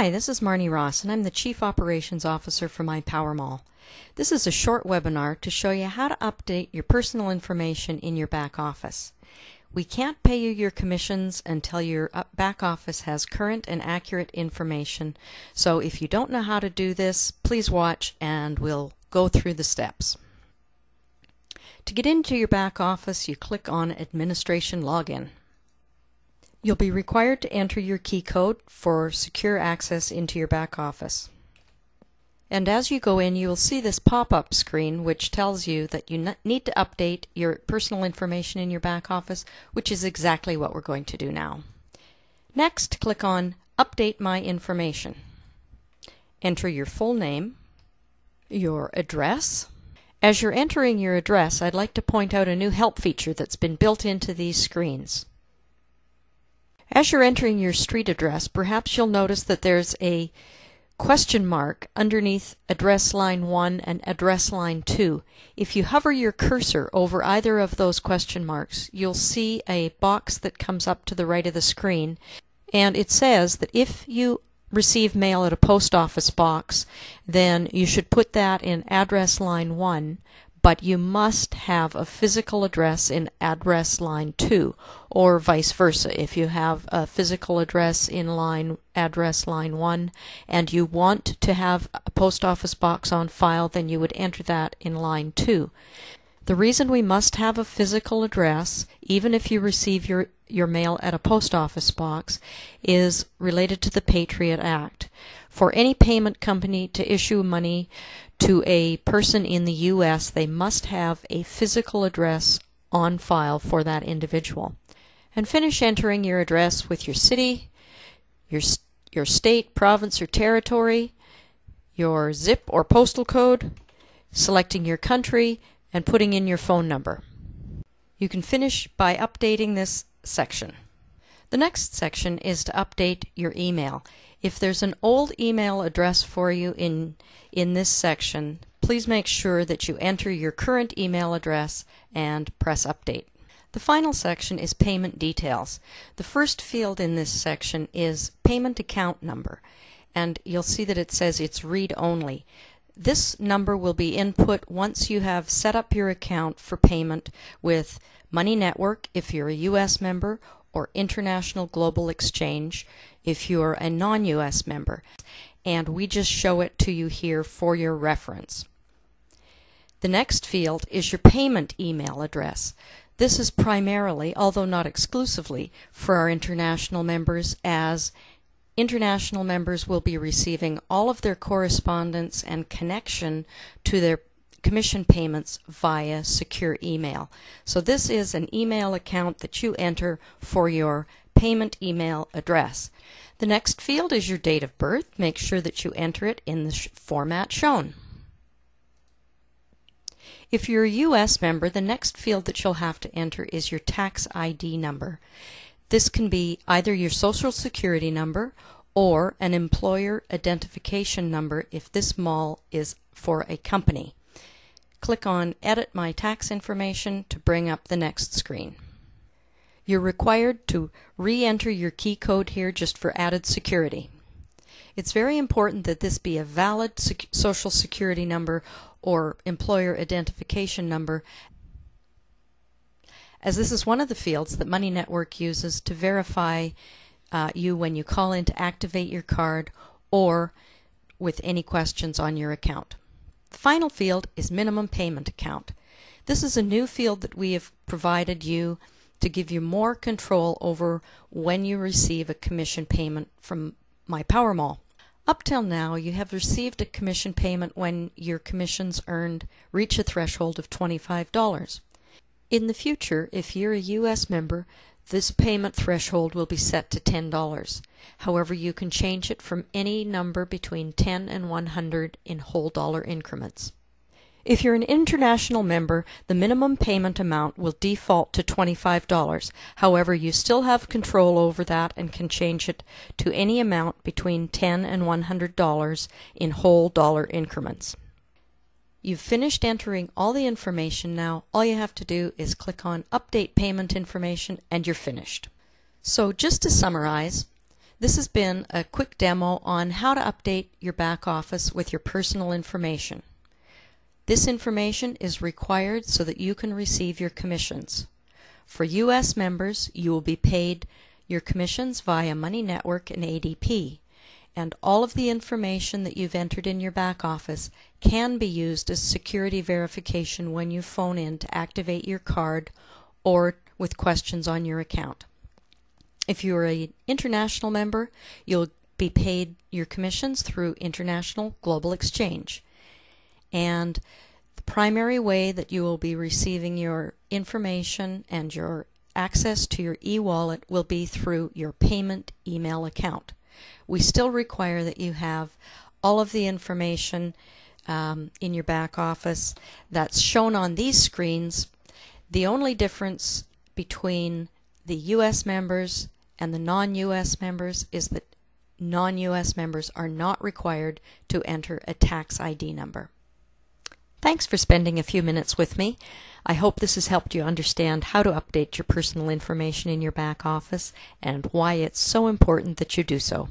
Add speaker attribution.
Speaker 1: Hi, this is Marnie Ross, and I'm the Chief Operations Officer for MyPowerMall. This is a short webinar to show you how to update your personal information in your back office. We can't pay you your commissions until your back office has current and accurate information, so if you don't know how to do this, please watch and we'll go through the steps. To get into your back office, you click on Administration Login. You'll be required to enter your key code for secure access into your back office. And as you go in, you will see this pop-up screen which tells you that you need to update your personal information in your back office, which is exactly what we're going to do now. Next, click on Update My Information. Enter your full name, your address. As you're entering your address, I'd like to point out a new help feature that's been built into these screens. As you're entering your street address, perhaps you'll notice that there's a question mark underneath address line 1 and address line 2. If you hover your cursor over either of those question marks, you'll see a box that comes up to the right of the screen, and it says that if you receive mail at a post office box, then you should put that in address line 1, but you must have a physical address in address line 2, or vice versa. If you have a physical address in address line 1 and you want to have a post office box on file, then you would enter that in line 2. The reason we must have a physical address, even if you receive your mail at a post office box, is related to the Patriot Act. For any payment company to issue money to a person in the U.S., they must have a physical address on file for that individual. And finish entering your address with your city, your state, province, or territory, your zip or postal code, selecting your country, and putting in your phone number. You can finish by updating this section. The next section is to update your email. If there's an old email address for you in this section, please make sure that you enter your current email address and press update. The final section is payment details. The first field in this section is payment account number, and you'll see that it says it's read only. This number will be input once you have set up your account for payment with Money Network if you're a U.S. member, or International Global Exchange if you're a non-U.S. member, and we just show it to you here for your reference. The next field is your payment email address. This is primarily, although not exclusively, for our international members, as international members will be receiving all of their correspondence and connection to their commission payments via secure email. So this is an email account that you enter for your payment email address. The next field is your date of birth. Make sure that you enter it in the format shown. If you're a U.S. member, the next field that you'll have to enter is your tax ID number. This can be either your Social Security number or an employer identification number if this mall is for a company. Click on Edit My Tax Information to bring up the next screen. You're required to re-enter your key code here just for added security. It's very important that this be a valid Social Security number or employer identification number, as this is one of the fields that Money Network uses to verify you when you call in to activate your card or with any questions on your account. The final field is minimum payment account. This is a new field that we have provided you to give you more control over when you receive a commission payment from MyPowerMall. Up till now, you have received a commission payment when your commissions earned reach a threshold of $25. In the future, if you're a U.S. member, this payment threshold will be set to $10. However, you can change it from any number between 10 and 100 in whole dollar increments. If you're an international member, the minimum payment amount will default to $25. However, you still have control over that and can change it to any amount between $10 and $100 in whole dollar increments. You've finished entering all the information now. All you have to do is click on Update Payment Information and you're finished. So just to summarize, This has been a quick demo on how to update your back office with your personal information. This information is required so that you can receive your commissions. For U.S. members, you will be paid your commissions via Money Network and ADP, and all of the information that you've entered in your back office can be used as security verification when you phone in to activate your card or with questions on your account. If you're an international member, you'll be paid your commissions through International Global Exchange. And the primary way that you will be receiving your information and your access to your e-wallet will be through your payment email account. We still require that you have all of the information in your back office that's shown on these screens. The only difference between the U.S. members and the non-U.S. members is that non-U.S. members are not required to enter a tax ID number. Thanks for spending a few minutes with me. I hope this has helped you understand how to update your personal information in your back office and why it's so important that you do so.